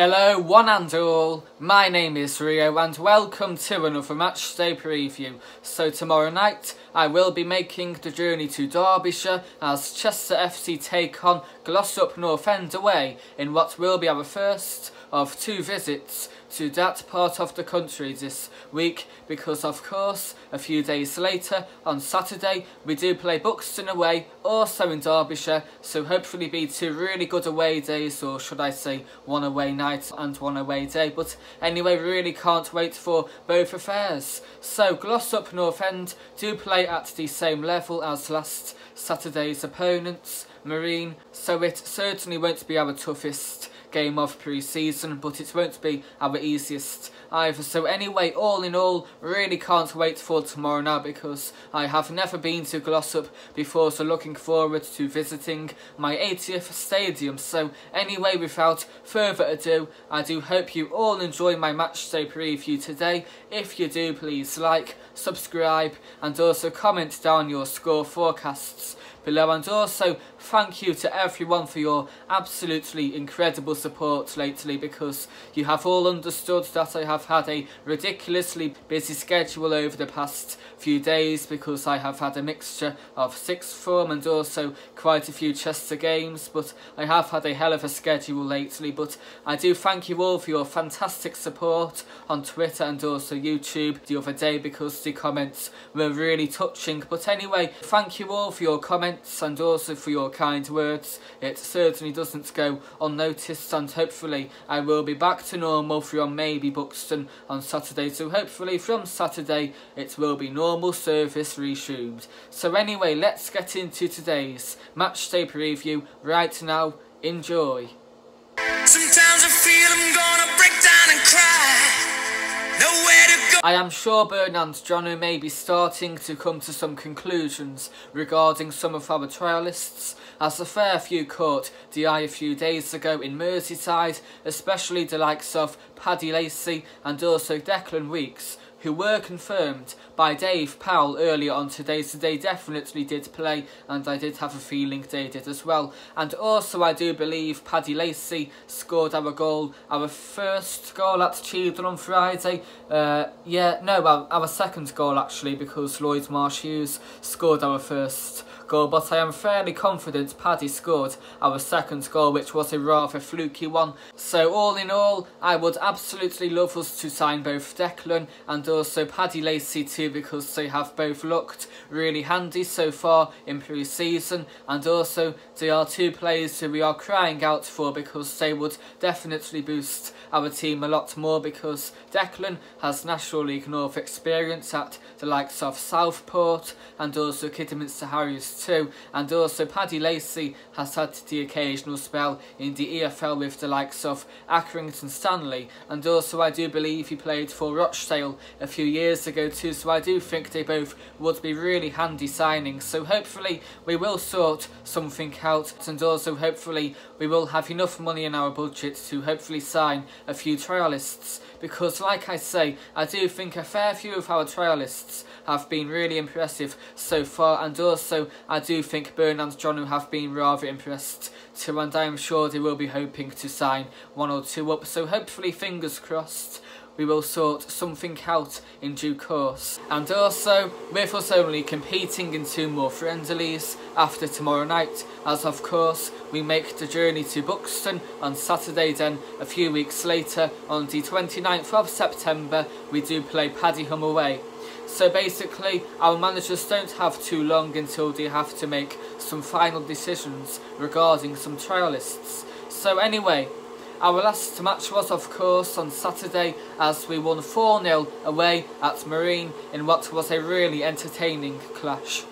Hello one and all, my name is Rio and welcome to another matchday preview. So tomorrow night I will be making the journey to Derbyshire as Chester FC take on Glossop North End away in what will be our first of two visits to that part of the country this week, because of course a few days later on Saturday we do play Buxton away, also in Derbyshire, so hopefully be two really good away days, or should I say one away night and one away day. But anyway, really can't wait for both affairs. So Glossop North End do play at the same level as last Saturday's opponents, Marine, so it certainly won't be our toughest game of pre-season, but it won't be our easiest either. So anyway, all in all, really can't wait for tomorrow now, because I have never been to Glossop before, so looking forward to visiting my 80th stadium. So anyway, without further ado, I do hope you all enjoy my matchday preview today. If you do, please like, subscribe and also comment down your score forecasts below, and also thank you to everyone for your absolutely incredible support lately, because you have all understood that I have had a ridiculously busy schedule over the past few days, because I have had a mixture of sixth form and also quite a few Chester games, but I have had a hell of a schedule lately. But I do thank you all for your fantastic support on Twitter and also YouTube the other day, because the comments were really touching. But anyway, thank you all for your comments and also for your kind words. It certainly doesn't go unnoticed, and hopefully I will be back to normal from maybe Buxton on Saturday. So hopefully from Saturday it will be normal service resumed. So anyway, let's get into today's matchday preview right now. Enjoy. Sometimes I feel I'm gonna break down and cry. Nowhere to go. I am sure Bernard Johnno may be starting to come to some conclusions regarding some of our trialists, as a fair few caught the eye a few days ago in Merseyside, especially the likes of Paddy Lacey and also Declan Weeks, who were confirmed by Dave Powell earlier on today, so they definitely did play, and I did have a feeling they did as well. And also I do believe Paddy Lacey scored our first goal at Cheadle on Friday. Our second goal actually, because Lloyd Marsh Hughes scored our first goal, but I am fairly confident Paddy scored our second goal, which was a rather fluky one. So all in all, I would absolutely love us to sign both Declan and also Paddy Lacey too, because they have both looked really handy so far in pre-season, and also they are two players who we are crying out for, because they would definitely boost our team a lot more, because Declan has National League North experience at the likes of Southport and also Kidderminster Harriers too, and also Paddy Lacey has had the occasional spell in the EFL with the likes of Accrington Stanley, and also I do believe he played for Rochdale a few years ago too, so I do think they both would be really handy signings. So hopefully we will sort something out, and also hopefully we will have enough money in our budget to hopefully sign a few trialists, because like I say, I do think a fair few of our trialists have been really impressive so far, and also I do think Bernard Johnno have been rather impressed too, and I am sure they will be hoping to sign one or two up. So hopefully, fingers crossed, we will sort something out in due course. And also, with us only competing in two more friendlies after tomorrow night, as of course we make the journey to Buxton on Saturday, then a few weeks later on the 29th of September we do play Padiham away. So basically our managers don't have too long until they have to make some final decisions regarding some trialists. So anyway, our last match was of course on Saturday, as we won 4-0 away at Marine in what was a really entertaining clash.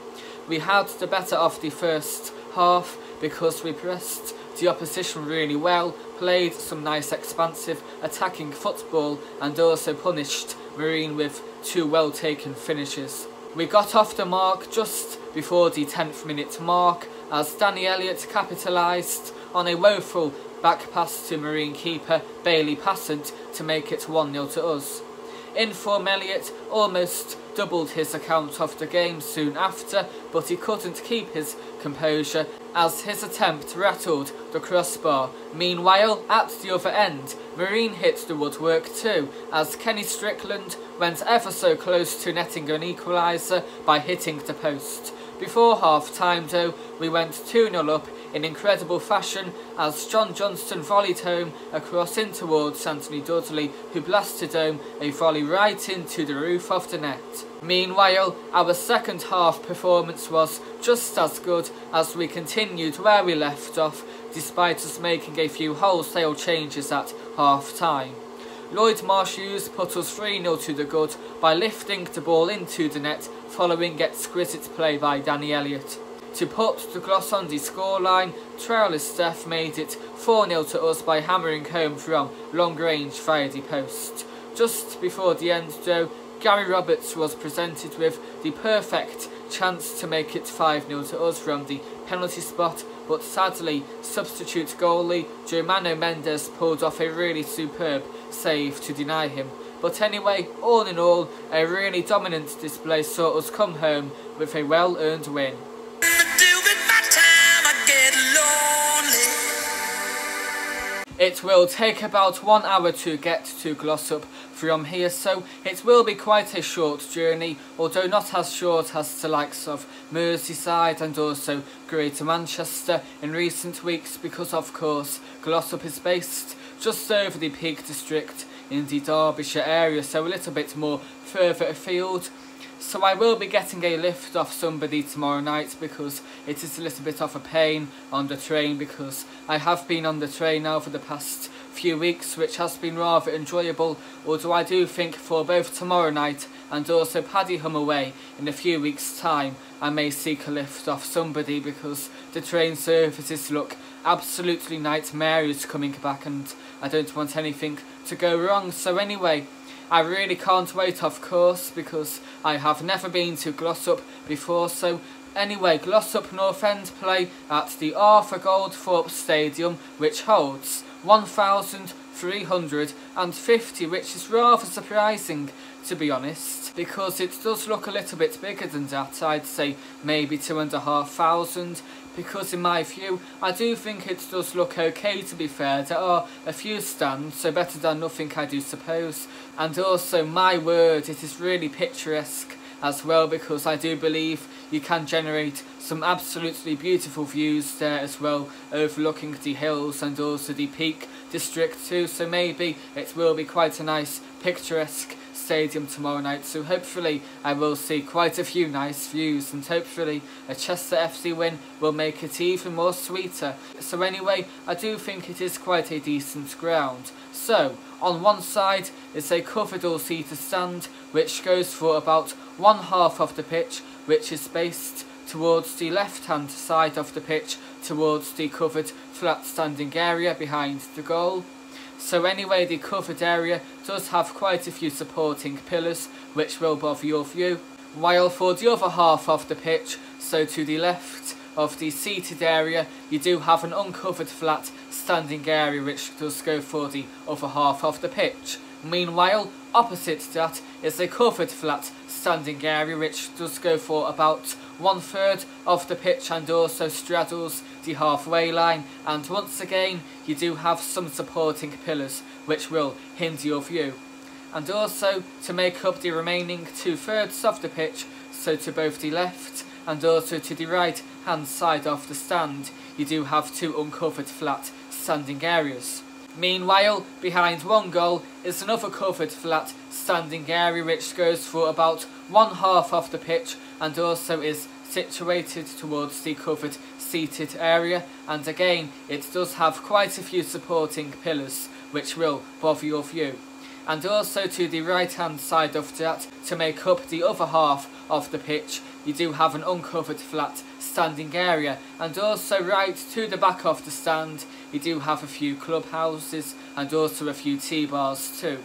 We had the better of the first half because we pressed the opposition really well, played some nice expansive attacking football and also punished Marine with two well taken finishes. We got off the mark just before the 10th minute mark, as Danny Elliott capitalised on a woeful back pass to Marine keeper Bailey Passant to make it 1-0 to us. Inform Elliott almost doubled his account of the game soon after, but he couldn't keep his composure as his attempt rattled the crossbar. Meanwhile, at the other end, Marine hit the woodwork too, as Kenny Strickland went ever so close to netting an equaliser by hitting the post. Before half-time though, we went 2-0 up in incredible fashion as John Johnston volleyed home a cross in towards Anthony Dudley, who blasted home a volley right into the roof of the net. Meanwhile, our second half performance was just as good as we continued where we left off, despite us making a few wholesale changes at half-time. Lloyd Marsh-Hughes put us 3-0 to the good by lifting the ball into the net following exquisite play by Danny Elliott. To put the gloss on the scoreline, Trailist Steph made it 4-0 to us by hammering home from long range via the post. Just before the end though, Gary Roberts was presented with the perfect chance to make it 5-0 to us from the penalty spot, but sadly substitute goalie Germano Mendes pulled off a really superb save to deny him. But anyway, all in all, a really dominant display saw us come home with a well-earned win. It will take about 1 hour to get to Glossop from here, so it will be quite a short journey, although not as short as the likes of Merseyside and also Greater Manchester in recent weeks, because of course Glossop is based just over the Peak District in the Derbyshire area, so a little bit more further afield. So I will be getting a lift off somebody tomorrow night because it is a little bit of a pain on the train, because I have been on the train now for the past few weeks, which has been rather enjoyable, although I do think for both tomorrow night and also Paddy Hum away in a few weeks time I may seek a lift off somebody, because the train services look absolutely nightmarish coming back and I don't want anything to go wrong. So anyway, I really can't wait, of course, because I have never been to Glossop before. So anyway, Glossop North End play at the Arthur Goldthorpe Stadium, which holds 1,350, which is rather surprising, to be honest, because it does look a little bit bigger than that. I'd say maybe 2,500, because in my view I do think it does look okay, to be fair. There are a few stands, so better than nothing, I do suppose, and also, my word, it is really picturesque as well, because I do believe you can generate some absolutely beautiful views there as well, overlooking the hills and also the Peak District too, so maybe it will be quite a nice picturesque stadium tomorrow night. So hopefully I will see quite a few nice views, and hopefully a Chester FC win will make it even more sweeter. So anyway, I do think it is quite a decent ground. So on one side is a covered all-seater stand, which goes for about 1/2 of the pitch, which is based towards the left-hand side of the pitch, towards the covered flat standing area behind the goal. So anyway, the covered area does have quite a few supporting pillars, which will bother your view, while for the other half of the pitch, so to the left of the seated area, you do have an uncovered flat standing area, which does go for the other half of the pitch. Meanwhile, opposite that is a covered flat standing area, which does go for about 1/3 of the pitch and also straddles the halfway line, and once again you do have some supporting pillars which will hinder your view. And also, to make up the remaining 2/3 of the pitch, so to both the left and also to the right hand side of the stand, you do have 2 uncovered flat standing areas. Meanwhile, behind one goal is another covered flat standing area, which goes for about 1/2 of the pitch and also is situated towards the covered seated area, and again it does have quite a few supporting pillars which will bother your view. And also to the right hand side of that, to make up the other half of the pitch, you do have an uncovered flat standing area, and also right to the back of the stand you do have a few clubhouses and also a few T-bars too.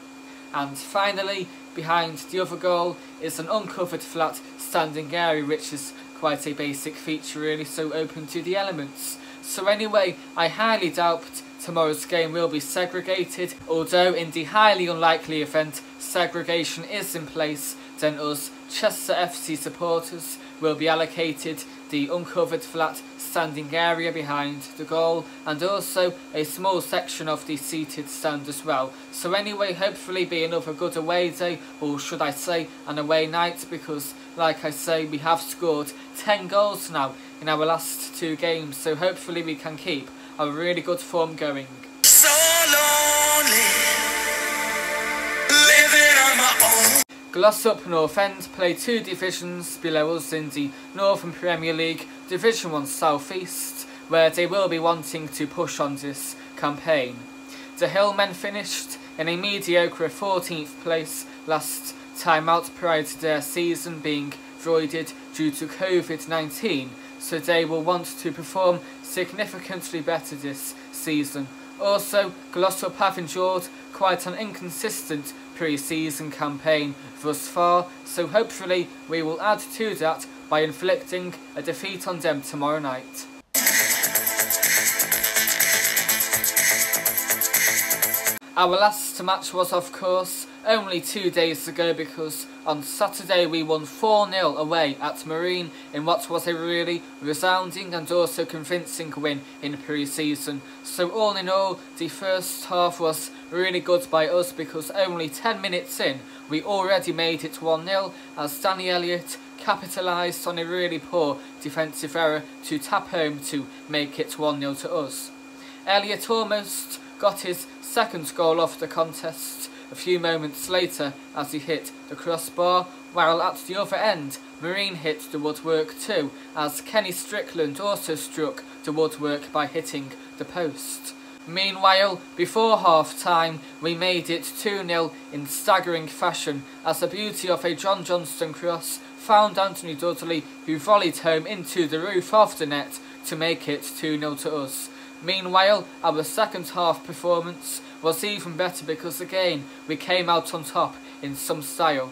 And finally, behind the other goal is an uncovered flat standing area, which is quite a basic feature really, so open to the elements. So anyway, I highly doubt tomorrow's game will be segregated, although in the highly unlikely event segregation is in place, then us Chester FC supporters will be allocated the uncovered flat standing area behind the goal and also a small section of the seated stand as well. So anyway, hopefully be another good away day, or should I say an away night, because like I say, we have scored 10 goals now in our last 2 games, so hopefully we can keep a really good form going. So lonely, living on my own. Glossop North End play 2 divisions below us in the Northern Premier League Division 1 South East, where they will be wanting to push on this campaign. The Hillmen finished in a mediocre 14th place last time out prior to their season being voided due to COVID-19, so they will want to perform significantly better this season. Also, Glossop have endured quite an inconsistent pre-season campaign thus far, so hopefully we will add to that by inflicting a defeat on them tomorrow night. Our last match was of course only 2 days ago, because on Saturday we won 4-0 away at Marine in what was a really resounding and also convincing win in pre-season. So all in all, the first half was really good by us, because only 10 minutes in we already made it 1-0 as Danny Elliott capitalised on a really poor defensive error to tap home to make it 1-0 to us. Elliott almost got his second goal off the contest a few moments later as he hit the crossbar, while at the other end Marine hit the woodwork too, as Kenny Strickland also struck the woodwork by hitting the post. Meanwhile, before half-time, we made it 2-0 in staggering fashion as the beauty of a John Johnston cross found Anthony Dudley, who volleyed home into the roof of the net to make it 2-0 to us. Meanwhile, our second half performance was even better, because again we came out on top in some style.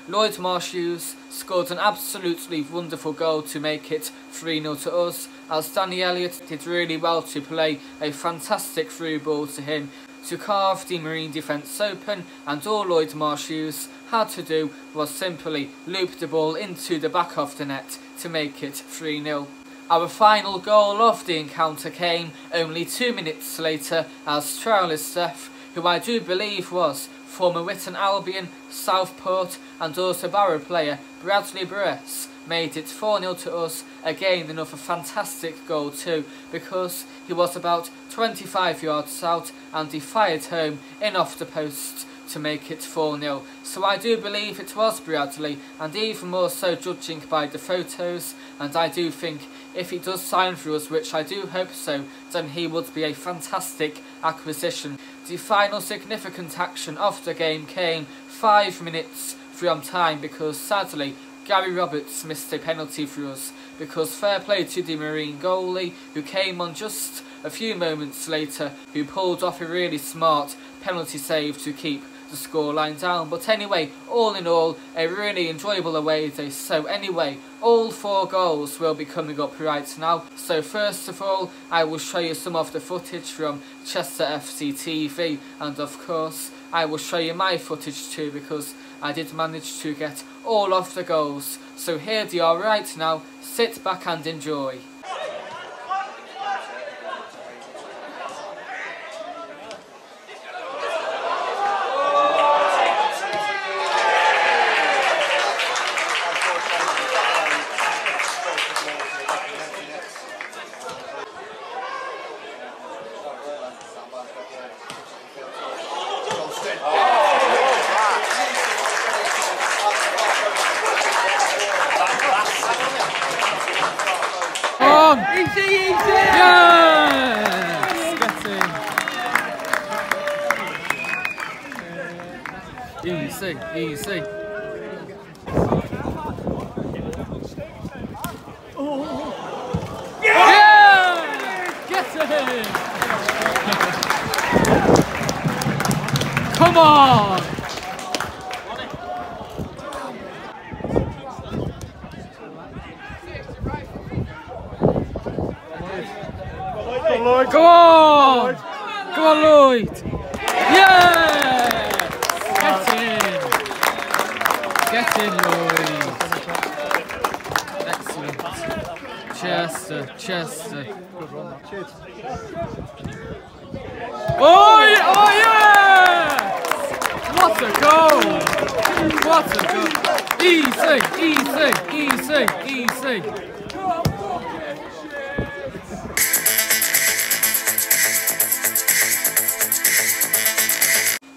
Lloyd Marshuse scored an absolutely wonderful goal to make it 3-0 to us, as Danny Elliott did really well to play a fantastic through ball to him to carve the Marine defence open, and all Lloyd Marshuse had to do was simply loop the ball into the back of the net to make it 3-0. Our final goal of the encounter came only 2 minutes later, as trialist Steph, who I do believe was former Witton Albion, Southport and also Barrow player Bradley Bress, made it 4-0 to us. Again, another fantastic goal too, because he was about 25 yards out and he fired home in off the post to make it 4-0. So I do believe it was Bradley, and even more so judging by the photos, and I do think if he does sign for us, which I do hope so, then he would be a fantastic acquisition. The final significant action of the game came 5 minutes from time, because sadly Gary Roberts missed a penalty for us, because fair play to the Marine goalie, who came on just a few moments later, who pulled off a really smart penalty save to keep the scoreline down. But anyway, all in all, a really enjoyable away day. So anyway, all 4 goals will be coming up right now. So first of all, I will show you some of the footage from Chester FC TV, and of course I will show you my footage too, because I did manage to get all of the goals. So here they are right now. Sit back and enjoy. Easy, easy! Yes! Get in. Easy, easy. Yeah! Get in! Come on! Lloyd. Go on! Go on, Lloyd! Yeah! Get in! in your lead. Excellent. Chester. Oh yeah! What a goal! Easy.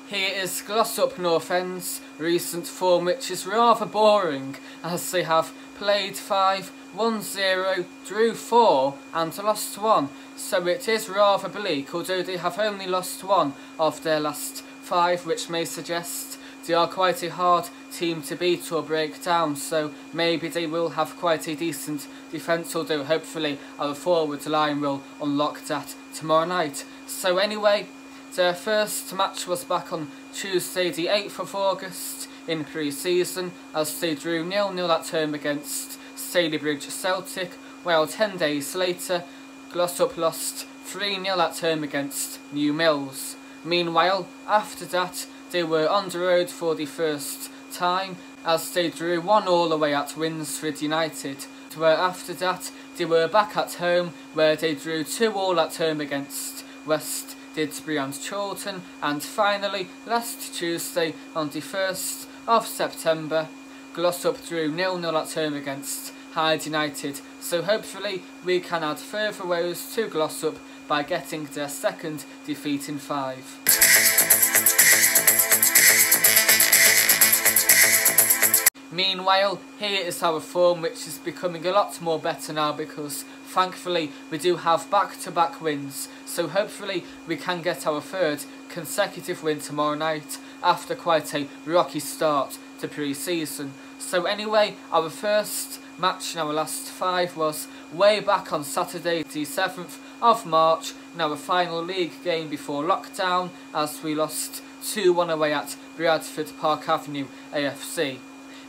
Here is Glossop North End's recent form, which is rather boring, as they have played 5, won 0, drew 4 and lost 1, so it is rather bleak, although they have only lost 1 of their last 5, which may suggest they are quite a hard team to beat or break down, so maybe they will have quite a decent defence, although hopefully our forward line will unlock that tomorrow night. So anyway, their first match was back on Tuesday the 8th of August in pre-season, as they drew 0-0 at home against Stalybridge Celtic, while 10 days later Glossop lost 3-0 at home against New Mills. Meanwhile, after that, they were on the road for the first time, as they drew 1-1 away at Winsford United, where after that they were back at home, where they drew 2-2 at home against West Didsbury and Chorlton, and finally last Tuesday on the 1st of September Glossop drew 0-0 at home against Hyde United, so hopefully we can add further woes to Glossop by getting their second defeat in 5. Meanwhile, here is our form, which is becoming a lot more better now because thankfully we do have back-to-back wins, so hopefully we can get our third consecutive win tomorrow night after quite a rocky start to pre-season. So anyway, our first match in our last 5 was way back on Saturday the 7th of March in our final league game before lockdown, as we lost 2-1 away at Bradford Park Avenue AFC.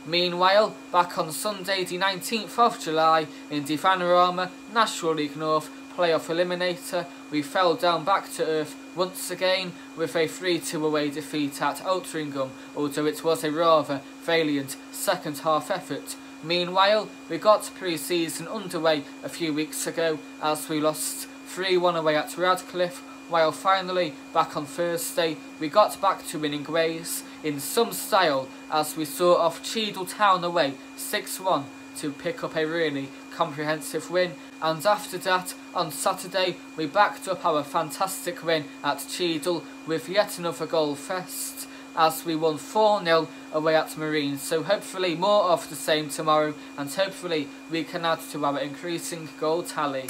Meanwhile, back on Sunday the 19th of July in the Vanarama National League North playoff eliminator, we fell down back to earth once again with a 3-2 away defeat at Altrincham, although it was a rather valiant second half effort. Meanwhile, we got pre-season underway a few weeks ago as we lost 3-1 away at Radcliffe, while finally back on Thursday we got back to winning ways in some style as we saw off Cheadle Town away 6-1 to pick up a really comprehensive win, and after that on Saturday we backed up our fantastic win at Cheadle with yet another goal fest as we won 4-0 away at Marine, so hopefully more of the same tomorrow and hopefully we can add to our increasing goal tally.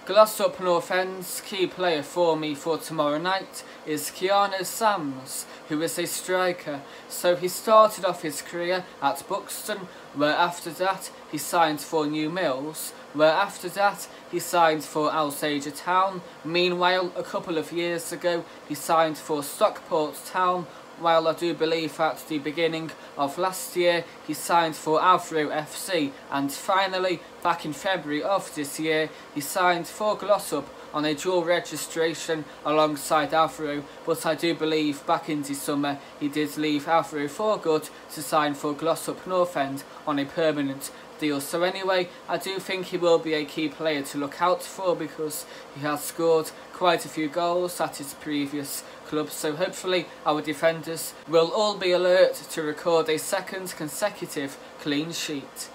Glossop North End's key player for me for tomorrow night is Keanu Sams, who is a striker. So he started off his career at Buxton, where after that he signed for New Mills, where after that he signed for Alsager Town. Meanwhile, a couple of years ago he signed for Stockport Town, while I do believe at the beginning of last year he signed for Avro FC, and finally back in February of this year he signed for Glossop on a dual registration alongside Avro, but I do believe back in the summer he did leave Avro for good to sign for Glossop North End on a permanent deal. So anyway, I do think he will be a key player to look out for because he has scored quite a few goals at his previous club, so hopefully our defenders will all be alert to record a second consecutive clean sheet.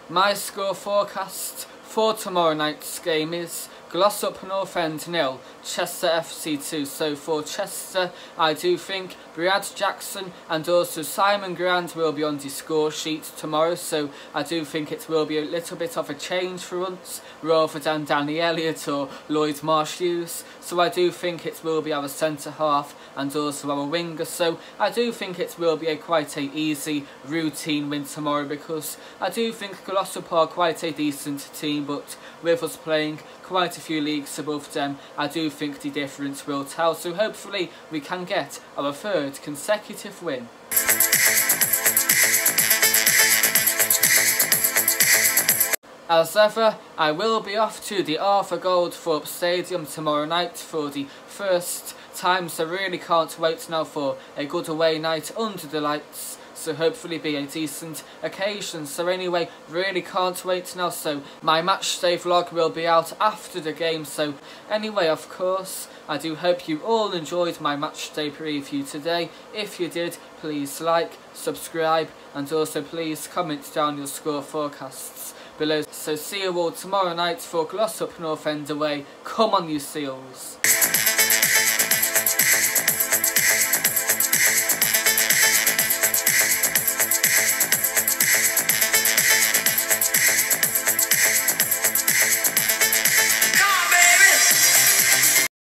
My score forecast for tomorrow night's game is Glossop North End 0, Chester FC 2. So for Chester, I do think Brad Jackson and also Simon Grand will be on the score sheet tomorrow, so I do think it will be a little bit of a change for once, rather than Danny Elliott or Lloyd Marsh-Hughes. So I do think it will be our centre half and also our winger, so I do think it will be a quite a easy routine win tomorrow, because I do think Glossop are quite a decent team, but with us playing quite a few leagues above them, I do think the difference will tell, so hopefully we can get our third consecutive win. As ever, I will be off to the Arthur Goldthorpe Stadium tomorrow night for the first time, so really can't wait now for a good away night under the lights. So hopefully be a decent occasion. So anyway, really can't wait now. So my matchday vlog will be out after the game. So anyway, of course, I do hope you all enjoyed my matchday preview today. If you did, please like, subscribe, and also please comment down your score forecasts below. So see you all tomorrow night for Glossop North End away. Come on, you Seals.